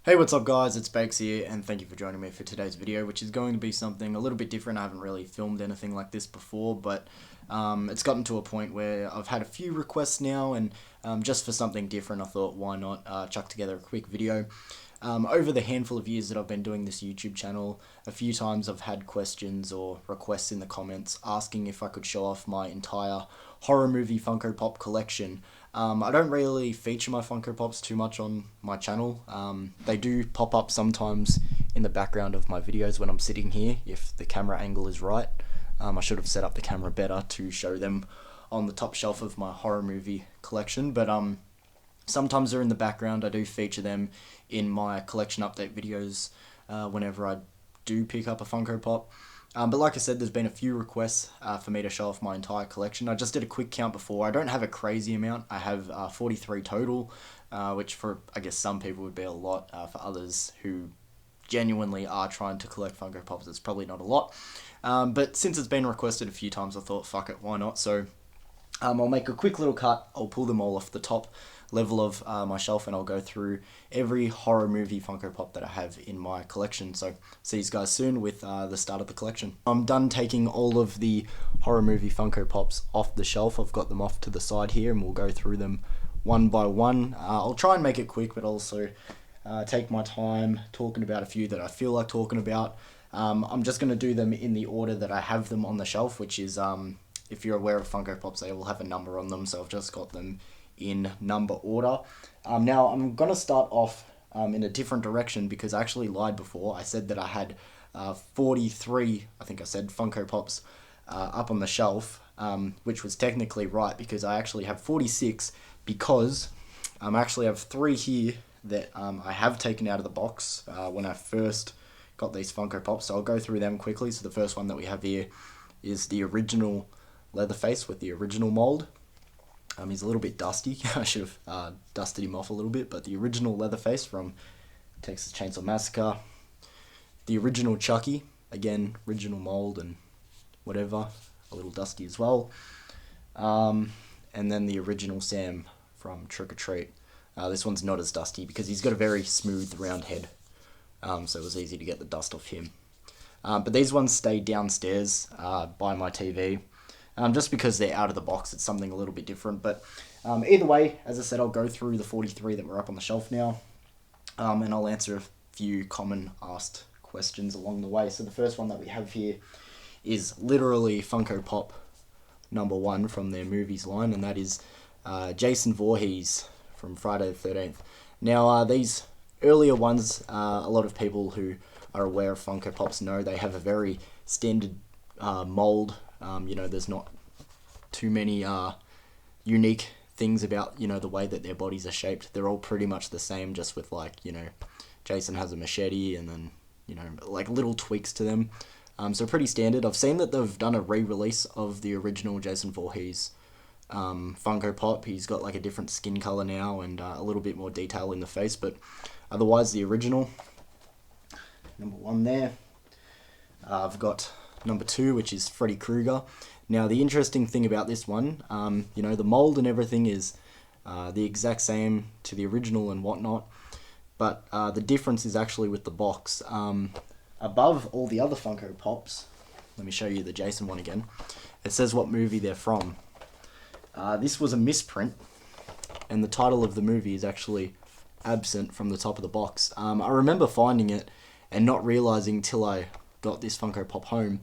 Hey, what's up guys, it's Bakes here and thank you for joining me for today's video, which is going to be something a little bit different. I haven't really filmed anything like this before, but it's gotten to a point where I've had a few requests now, and just for something different I thought why not chuck together a quick video. Over the handful of years that I've been doing this YouTube channel, a few times I've had questions or requests in the comments asking if I could show off my entire horror movie Funko Pop collection. I don't really feature my Funko Pops too much on my channel. They do pop up sometimes in the background of my videos when I'm sitting here, if the camera angle is right. I should have set up the camera better to show them on the top shelf of my horror movie collection, but sometimes they're in the background. I do feature them in my collection update videos whenever I do pick up a Funko Pop. But like I said, there's been a few requests for me to show off my entire collection. I just did a quick count before. I don't have a crazy amount. I have 43 total, which for, I guess, some people would be a lot. For others who genuinely are trying to collect Funko Pops, it's probably not a lot. But since it's been requested a few times, I thought, fuck it, why not? So I'll make a quick little cut. I'll pull them all off the top level of my shelf, and I'll go through every horror movie Funko Pop that I have in my collection. So see you guys soon with the start of the collection. I'm done taking all of the horror movie Funko Pops off the shelf. I've got them off to the side here, and we'll go through them one by one. I'll try and make it quick, but also take my time talking about a few that I feel like talking about. I'm just going to do them in the order that I have them on the shelf, which is, if you're aware of Funko Pops, they will have a number on them, so I've just got them in number order. Now I'm going to start off in a different direction, because I actually lied before. I said that I had 43, I think I said, Funko Pops up on the shelf, which was technically right, because I actually have 46, because I actually have 3 here that I have taken out of the box when I first got these Funko Pops, so I'll go through them quickly. So the first one that we have here is the original Leatherface with the original mold. He's a little bit dusty. I should have dusted him off a little bit, but the original Leatherface from Texas Chainsaw Massacre. The original Chucky, again, original mold and whatever, a little dusty as well. And then the original Sam from Trick or Treat. This one's not as dusty because he's got a very smooth, round head, so it was easy to get the dust off him. But these ones stay downstairs by my TV. Just because they're out of the box, it's something a little bit different. But either way, as I said, I'll go through the 43 that were up on the shelf now, and I'll answer a few common asked questions along the way. So the first one that we have here is literally Funko Pop number 1 from their movies line, and that is Jason Voorhees from Friday the 13th. Now, these earlier ones, a lot of people who are aware of Funko Pops know they have a very standard mold. There's not too many unique things about, the way that their bodies are shaped. They're all pretty much the same, just with, Jason has a machete and then, little tweaks to them. So pretty standard. I've seen that they've done a re-release of the original Jason Voorhees Funko Pop. He's got, a different skin color now and a little bit more detail in the face, but otherwise the original. Number 1 there. I've got number 2, which is Freddy Krueger. Now, the interesting thing about this one, the mold and everything is the exact same to the original and whatnot, but the difference is actually with the box. Above all the other Funko Pops, let me show you the Jason one again, it says what movie they're from. This was a misprint, and the title of the movie is actually absent from the top of the box. I remember finding it and not realizing till I got this Funko Pop home,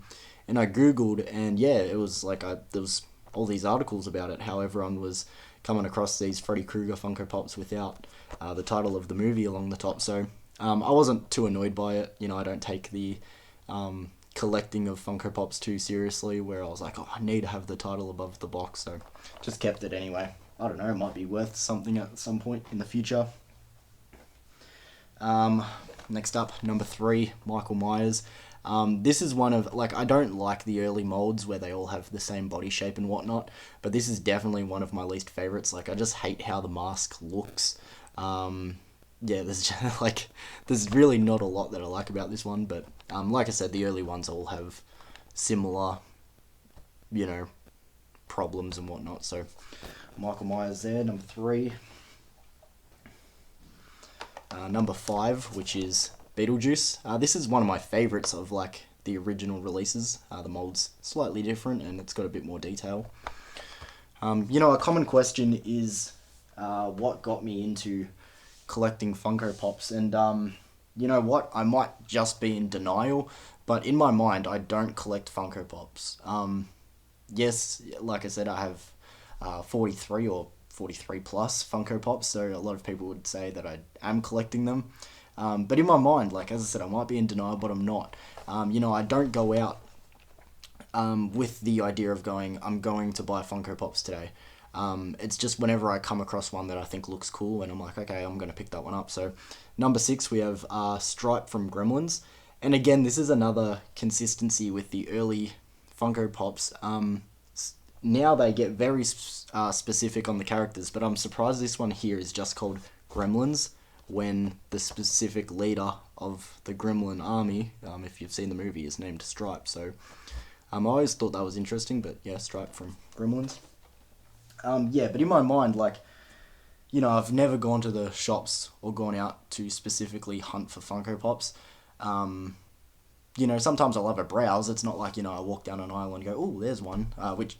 and I googled, and yeah, it was there was all these articles about it, how everyone was coming across these Freddy Krueger Funko Pops without the title of the movie along the top. So I wasn't too annoyed by it. I don't take the collecting of Funko Pops too seriously, where I was like, oh, I need to have the title above the box, so just kept it anyway. I don't know, it might be worth something at some point in the future. Next up, number 3, Michael Myers. This is one of, I don't like the early molds where they all have the same body shape and whatnot, but this is definitely one of my least favorites. I just hate how the mask looks. There's there's really not a lot that I like about this one, but like I said, the early ones all have similar, problems and whatnot. So Michael Myers there, number 3. Number 5, which is Beetlejuice. This is one of my favorites of like the original releases. The mold's slightly different and it's got a bit more detail. A common question is what got me into collecting Funko Pops, and you know what, I might just be in denial, but in my mind I don't collect Funko Pops. Yes, like I said, I have 43 or 43 plus Funko Pops, so a lot of people would say that I am collecting them. But in my mind, like as I said, I might be in denial, but I'm not. I don't go out with the idea of I'm going to buy Funko Pops today. It's just whenever I come across one that I think looks cool, and I'm like, okay, I'm going to pick that one up. So, number 6, we have Stripe from Gremlins. And again, this is another consistency with the early Funko Pops. Now they get very specific on the characters, but I'm surprised this one here is just called Gremlins, when the specific leader of the Gremlin army, if you've seen the movie, is named Stripe. So I always thought that was interesting, but yeah, Stripe from Gremlins. But in my mind, I've never gone to the shops or gone out to specifically hunt for Funko Pops. Sometimes I'll have a browse. It's not like, I walk down an aisle and go, oh, there's one, which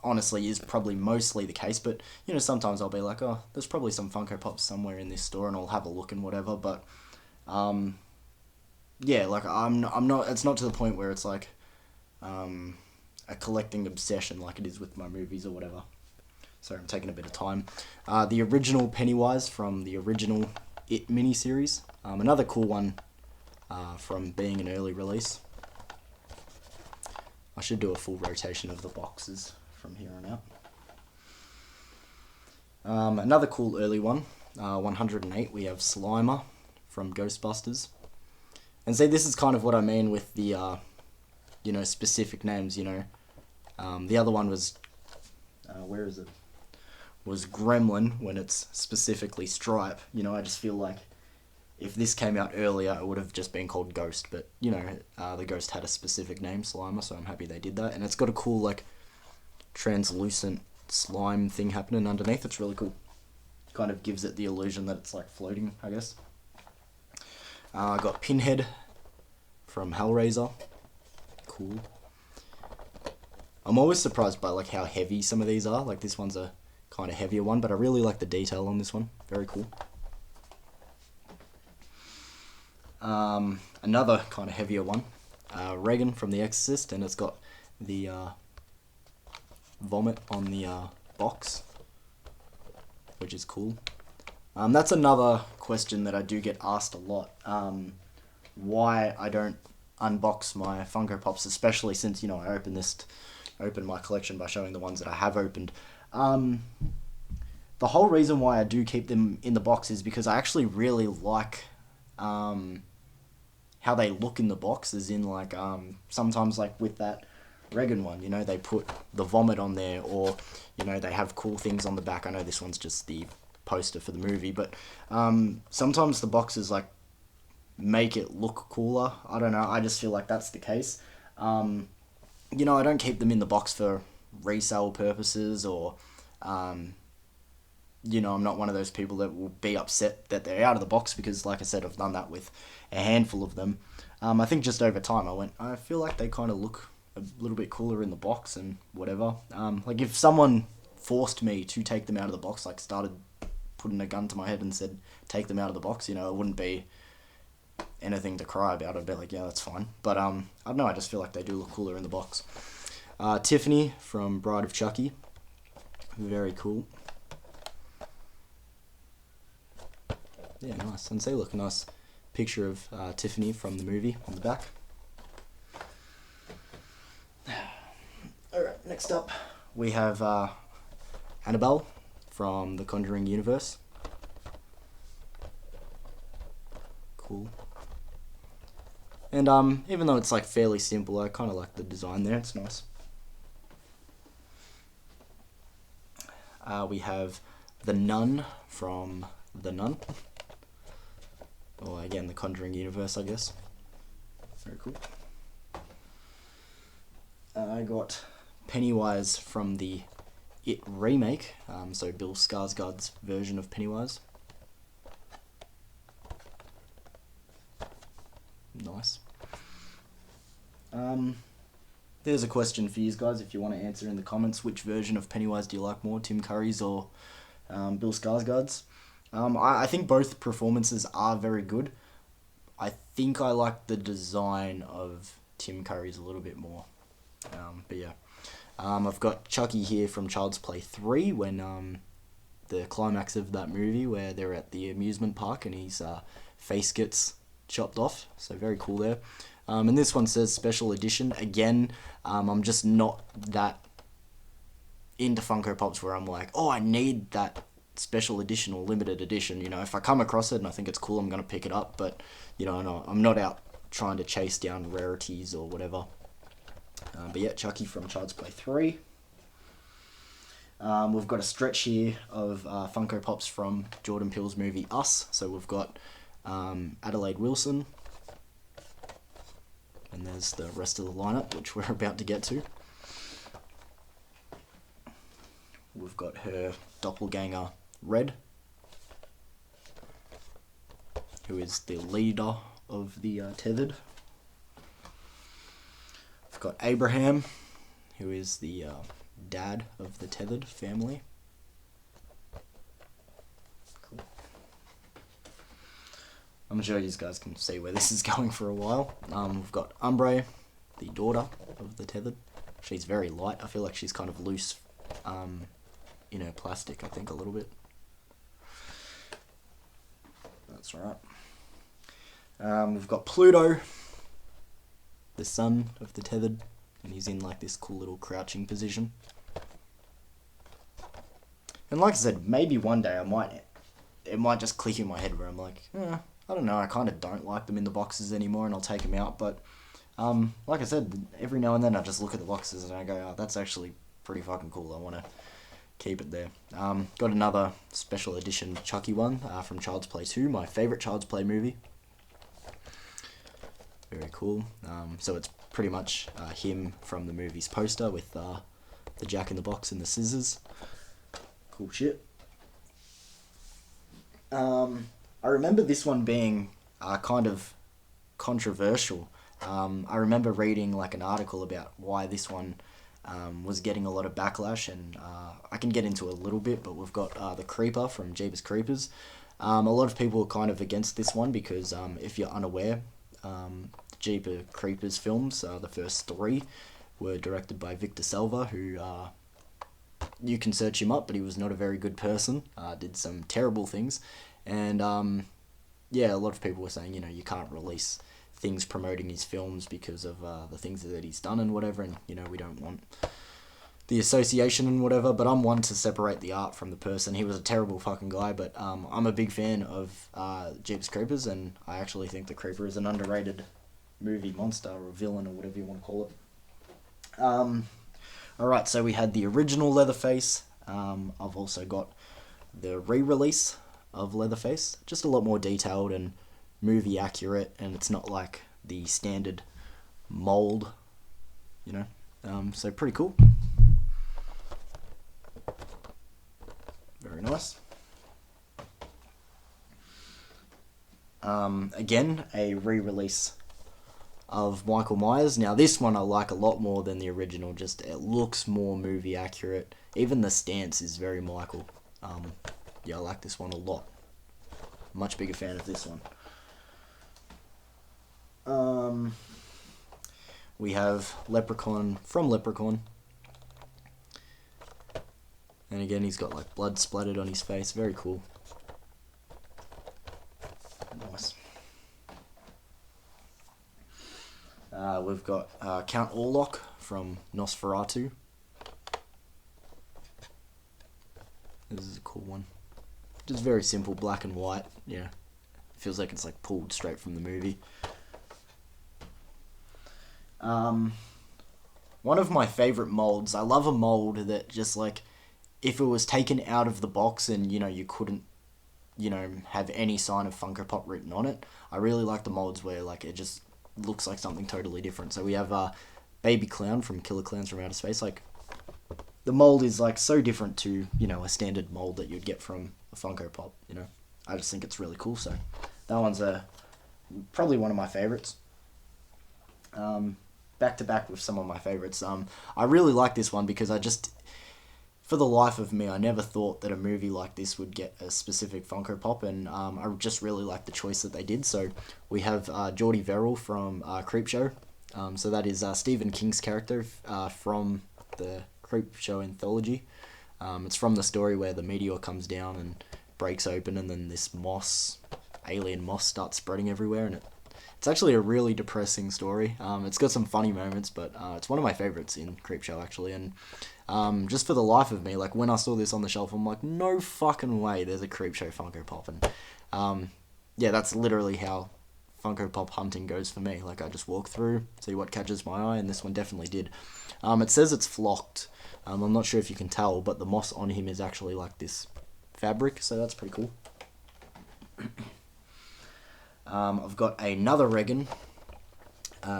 honestly is probably mostly the case, but, sometimes I'll be like, oh, there's probably some Funko Pops somewhere in this store, and I'll have a look and whatever, but, I'm not, it's not to the point where it's like, a collecting obsession like it is with my movies or whatever. Sorry, I'm taking a bit of time. The original Pennywise from the original It miniseries. Another cool one from being an early release. I should do a full rotation of the boxes from here on out. Another cool early one, 108, we have Slimer from Ghostbusters. And see, this is kind of what I mean with the, specific names, The other one was, where is it? Was Gremlin, when it's specifically Stripe. I just feel like if this came out earlier, it would have just been called Ghost. But, the Ghost had a specific name, Slimer, so I'm happy they did that. And it's got a cool, translucent slime thing happening underneath. It's really cool. Kind of gives it the illusion that it's, floating, I guess. I got Pinhead from Hellraiser. Cool. I'm always surprised by, how heavy some of these are. This one's a kind of heavier one, but I really like the detail on this one. Very cool. Another kind of heavier one, Reagan from The Exorcist, and it's got the vomit on the box, which is cool. That's another question that I do get asked a lot, why I don't unbox my Funko Pops, especially since, I opened my collection by showing the ones that I have opened. The whole reason why I do keep them in the box is because I actually really like how they look in the box, as in sometimes with that Reagan one, they put the vomit on there, or they have cool things on the back. I know this one's just the poster for the movie, but sometimes the boxes make it look cooler. I don't know, I just feel like that's the case. I don't keep them in the box for resale purposes, or I'm not one of those people that will be upset that they're out of the box, because like I said, I've done that with a handful of them. I think just over time I feel like they kind of look a little bit cooler in the box and whatever. If someone forced me to take them out of the box, started putting a gun to my head and said, take them out of the box, it wouldn't be anything to cry about. I'd be like, yeah, that's fine. But I don't know, I just feel like they do look cooler in the box. Tiffany from Bride of Chucky. Very cool. Yeah, nice. And see, look, a nice picture of Tiffany from the movie on the back. Alright, next up we have Annabelle from the Conjuring universe. Cool. And even though it's fairly simple, I kind of like the design there. It's nice. We have the Nun from The Nun. Or again, the Conjuring universe, I guess. Very cool. I got Pennywise from the It remake, so Bill Skarsgård's version of Pennywise. Nice. There's a question for you guys if you want to answer in the comments. Which version of Pennywise do you like more, Tim Curry's or Bill Skarsgård's? I think both performances are very good. I think I like the design of Tim Curry's a little bit more. But yeah. I've got Chucky here from Child's Play 3 when the climax of that movie where they're at the amusement park and his face gets chopped off. So very cool there. And this one says special edition. Again, I'm just not that into Funko Pops where I'm like, oh, I need that special edition or limited edition. You know, if I come across it and I think it's cool, I'm going to pick it up. But, you know, no, I'm not out trying to chase down rarities or whatever. But yeah, Chucky from Child's Play 3. We've got a stretch here of Funko Pops from Jordan Peele's movie Us. So we've got Adelaide Wilson. And there's the rest of the lineup, which we're about to get to. We've got her doppelganger, Red, who is the leader of the Tethered. We've got Abraham, who is the dad of the Tethered family. Cool. I'm sure you guys can see where this is going for a while. We've got Umbre, the daughter of the Tethered. She's very light. I feel like she's kind of loose in her plastic, I think, a little bit. That's right. We've got Pluto, the son of the Tethered, and he's in like this cool little crouching position. And like I said, maybe one day it might just click in my head where I'm like, I don't know, I kind of don't like them in the boxes anymore and I'll take them out. But like I said, every now and then I just look at the boxes and I go, oh, that's actually pretty fucking cool. I want to keep it there. Got another special edition Chucky one from Child's Play 2, my favourite Child's Play movie. Very cool. So it's pretty much him from the movie's poster with the Jack in the Box and the scissors. Cool shit. I remember this one being kind of controversial. I remember reading like an article about why this one was getting a lot of backlash, and I can get into it a little bit, but we've got the Creeper from Jeepers Creepers. A lot of people are kind of against this one because if you're unaware, Jeepers Creepers films, the first 3, were directed by Victor Salva, who you can search him up, but he was not a very good person, did some terrible things, and yeah, a lot of people were saying, you know, you can't release things promoting his films because of the things that he's done and whatever, and, you know, we don't want the association and whatever, but I'm one to separate the art from the person. He was a terrible fucking guy, but I'm a big fan of Jeepers Creepers, and I actually think the Creeper is an underrated movie monster or villain or whatever you want to call it. Alright, so we had the original Leatherface. I've also got the re-release of Leatherface, just a lot more detailed and movie accurate, and it's not like the standard mold, you know, so pretty cool. Very nice. Again, a re-release of Michael Myers. Now this one I like a lot more than the original, just it looks more movie accurate. Even the stance is very Michael. Yeah, I like this one a lot. Much bigger fan of this one. We have Leprechaun from Leprechaun. And again, he's got like blood splattered on his face. Very cool. Nice. We've got Count Orlok from Nosferatu. This is a cool one. Just very simple, black and white. Yeah, feels like it's like pulled straight from the movie. One of my favourite molds. I love a mold that just like, if it was taken out of the box and, you know, you couldn't, you know, have any sign of Funko Pop written on it. I really like the molds where like it just looks like something totally different. So we have Baby Clown from Killer Clowns from Outer Space. Like, the mold is like so different to, you know, a standard mold that you'd get from a Funko Pop, you know. I just think it's really cool. So that one's probably one of my favourites. back to back with some of my favorites. I really like this one because for the life of me, I never thought that a movie like this would get a specific Funko Pop, and I just really like the choice that they did. So we have Geordie Verrill from Creepshow. So that is Stephen King's character from the Creepshow anthology. It's from the story where the meteor comes down and breaks open, and then this alien moss starts spreading everywhere, and it's actually a really depressing story. It's got some funny moments, but it's one of my favorites in Creepshow, actually. And just for the life of me, like when I saw this on the shelf, I'm like, no fucking way there's a Creepshow Funko Pop. And yeah, that's literally how Funko Pop hunting goes for me. Like I just walk through, see what catches my eye, and this one definitely did. It says it's flocked. I'm not sure if you can tell, but the moss on him is actually like this fabric, so that's pretty cool. I've got another Regan.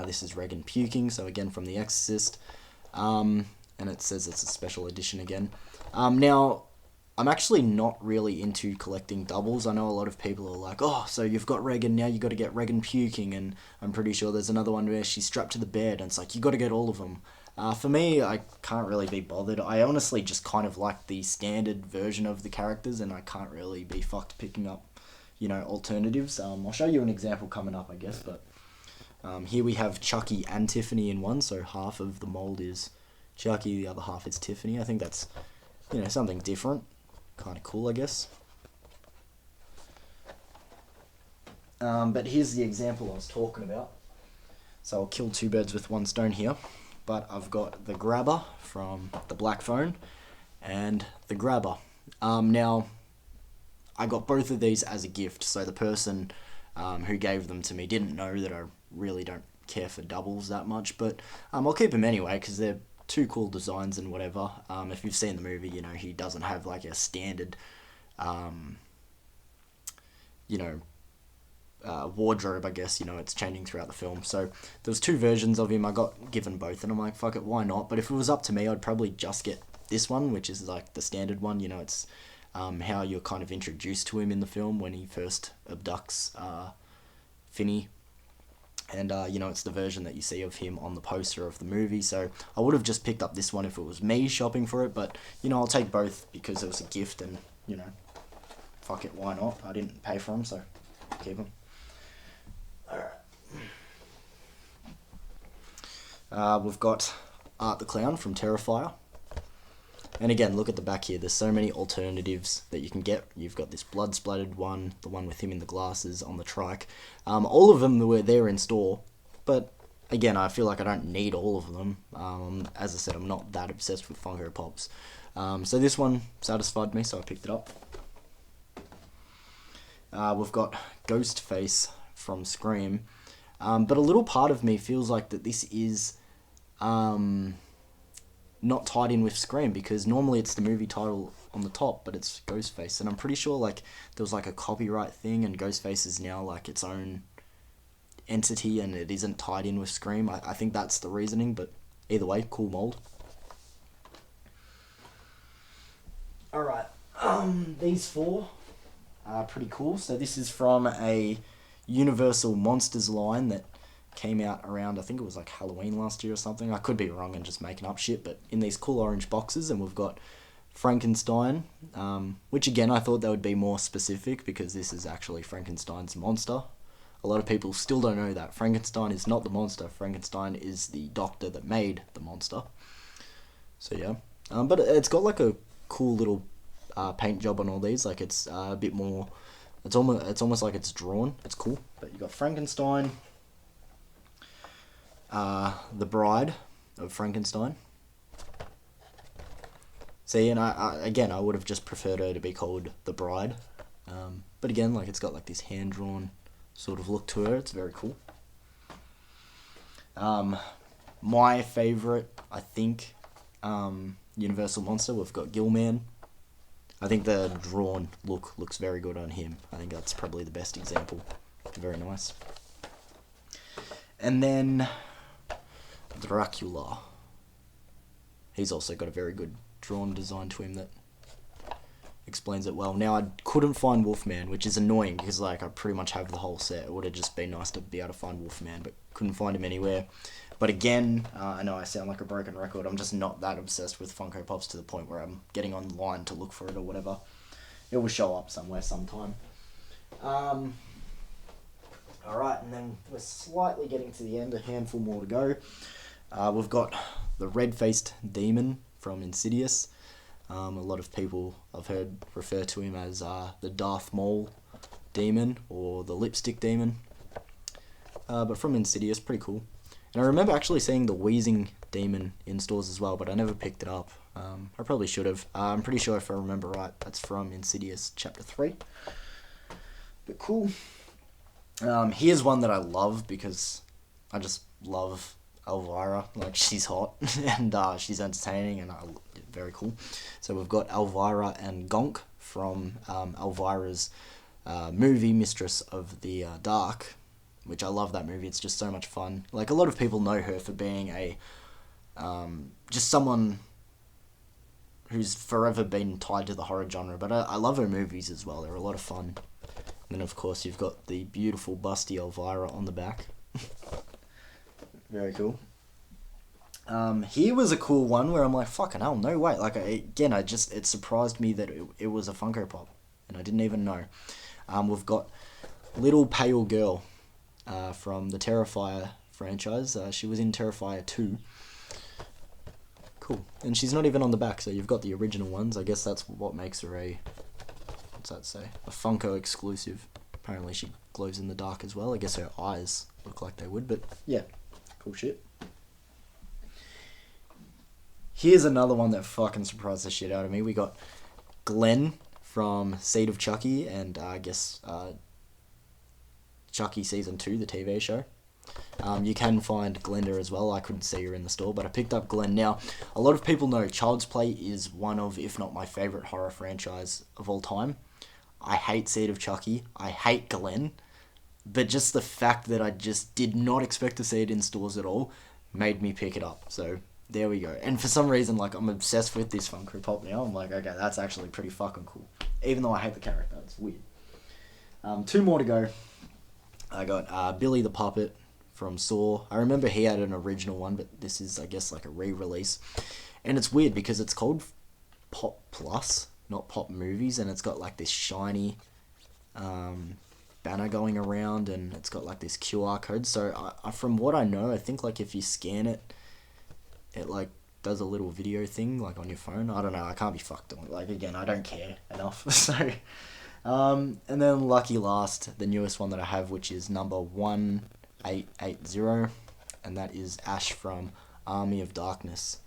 This is Regan puking, so again from The Exorcist. And it says it's a special edition again. Now, I'm actually not really into collecting doubles. I know a lot of people are like, oh, so you've got Regan, now you got to get Regan puking, and I'm pretty sure there's another one where she's strapped to the bed, and it's like, you got to get all of them. For me, I can't really be bothered. I honestly just kind of like the standard version of the characters, and I can't really be fucked picking up, alternatives. I'll show you an example coming up, I guess, but here we have Chucky and Tiffany in one, so half of the mold is Chucky, the other half is Tiffany. I think that's, something different. Kind of cool, I guess. But here's the example I was talking about. So I'll kill two birds with one stone here. But I've got the Grabber from the Black Phone and the Grabber. Now, I got both of these as a gift, so the person who gave them to me didn't know that I really don't care for doubles that much, but I'll keep them anyway because they're two cool designs and whatever. If you've seen the movie, he doesn't have like a standard, wardrobe, I guess, it's changing throughout the film. So there was two versions of him. I got given both, and I'm like, fuck it, why not? But if it was up to me, I'd probably just get this one, which is like the standard one. It's how you're kind of introduced to him in the film when he first abducts Finney. And, it's the version that you see of him on the poster of the movie. So I would have just picked up this one if it was me shopping for it. But, I'll take both because it was a gift and, fuck it, why not? I didn't pay for them, so keep them. Alright. We've got Art the Clown from Terrifier. And again, look at the back here. There's so many alternatives that you can get. You've got this blood-splattered one, the one with him in the glasses on the trike. All of them were there in store, but again, I feel like I don't need all of them. As I said, I'm not that obsessed with Funko Pops. So this one satisfied me, so I picked it up. We've got Ghostface from Scream. But a little part of me feels like that this is not tied in with Scream, because normally it's the movie title on the top, but it's Ghostface, and I'm pretty sure like there was like a copyright thing, and Ghostface is now like its own entity, and it isn't tied in with Scream. I think that's the reasoning, but either way, cool mold. Alright, these four are pretty cool. So this is from a Universal Monsters line that came out around, I think it was like Halloween last year or something. I could be wrong and just making up shit, but in these cool orange boxes, and we've got Frankenstein, which again, I thought they would be more specific because this is actually Frankenstein's monster. A lot of people still don't know that. Frankenstein is not the monster. Frankenstein is the doctor that made the monster. So yeah. But it's got like a cool little paint job on all these. Like it's a bit more, it's almost like it's drawn. It's cool. But you got Frankenstein, the Bride of Frankenstein. See, and I would have just preferred her to be called the Bride. But again, like it's got like this hand-drawn sort of look to her. It's very cool. My favourite, I think, Universal Monster, we've got Gillman. I think the drawn look looks very good on him. I think that's probably the best example. Very nice. And then Dracula. He's also got a very good drawn design to him that explains it well. Now, I couldn't find Wolfman, which is annoying because like I pretty much have the whole set. It would have just been nice to be able to find Wolfman, but couldn't find him anywhere. But again, I know I sound like a broken record. I'm just not that obsessed with Funko Pops to the point where I'm getting online to look for it or whatever. It will show up somewhere sometime. Alright, and then we're slightly getting to the end, a handful more to go. We've got the red-faced demon from Insidious. A lot of people I've heard refer to him as the Darth Maul demon or the lipstick demon. But from Insidious, pretty cool. And I remember actually seeing the wheezing demon in stores as well, but I never picked it up. I probably should have. I'm pretty sure if I remember right, that's from Insidious Chapter 3. But cool. Here's one that I love because I just love Elvira. Like, she's hot and she's entertaining and very cool. So we've got Elvira and Gonk from Elvira's movie Mistress of the Dark, which I love that movie. It's just so much fun. Like, a lot of people know her for being a just someone who's forever been tied to the horror genre, but I love her movies as well. They're a lot of fun. And then of course you've got the beautiful busty Elvira on the back. Very cool. Here was a cool one where I'm like, fucking hell, no way. Like, it surprised me that it was a Funko Pop, and I didn't even know. We've got Little Pale Girl from the Terrifier franchise. She was in Terrifier 2. Cool. And she's not even on the back, so you've got the original ones. I guess that's what makes her a, what's that say? A Funko exclusive. Apparently she glows in the dark as well. I guess her eyes look like they would, but yeah, cool shit. Here's another one that fucking surprised the shit out of me. We got Glenn from Seed of Chucky and I guess Chucky Season 2, the TV show. You can find Glenda as well. I couldn't see her in the store, but I picked up Glenn. Now, a lot of people know Child's Play is one of, if not my favourite horror franchise of all time. I hate Seed of Chucky. I hate Glenn. But just the fact that I just did not expect to see it in stores at all made me pick it up. So, there we go. And for some reason, like, I'm obsessed with this Funko Pop now. I'm like, okay, that's actually pretty fucking cool. Even though I hate the character. It's weird. 2 more to go. I got Billy the Puppet from Saw. I remember he had an original one, but this is, I guess, like a re-release. And it's weird because it's called Pop Plus, not Pop Movies, and it's got like this shiny banner going around, and it's got like this QR code. So from what I know, I think like if you scan it, it like does a little video thing like on your phone. I don't know. I can't be fucked on. Like, again, I don't care enough. So, and then lucky last, the newest one that I have, which is number 1880, and that is Ash from Army of Darkness.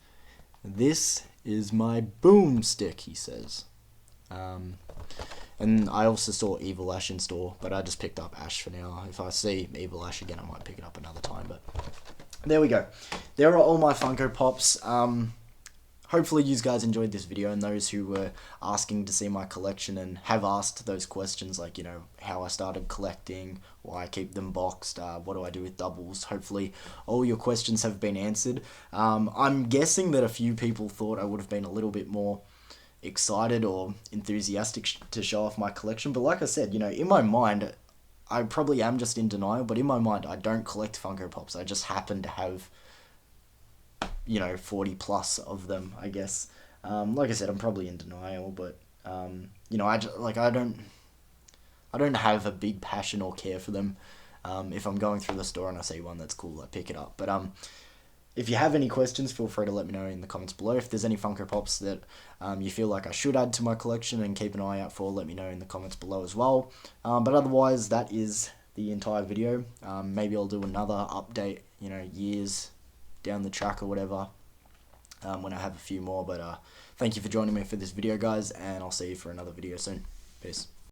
This is my boomstick, he says. And I also saw Evil Ash in store, but I just picked up Ash for now. If I see Evil Ash again, I might pick it up another time, but there we go. There are all my Funko Pops. Hopefully you guys enjoyed this video, and those who were asking to see my collection and have asked those questions, like, you know, how I started collecting, why I keep them boxed, what do I do with doubles. Hopefully all your questions have been answered. I'm guessing that a few people thought I would have been a little bit more excited or enthusiastic to show off my collection, but like I said, you know, in my mind, I probably am just in denial, but in my mind, I don't collect Funko Pops. I just happen to have, you know, 40 plus of them, I guess. Like I said, I'm probably in denial, but, you know, I don't have a big passion or care for them. If I'm going through the store and I see one that's cool, I pick it up. But, if you have any questions, feel free to let me know in the comments below. If there's any Funko Pops that you feel like I should add to my collection and keep an eye out for, let me know in the comments below as well. But otherwise, that is the entire video. Maybe I'll do another update, you know, years down the track or whatever, when I have a few more. But thank you for joining me for this video, guys, and I'll see you for another video soon. Peace.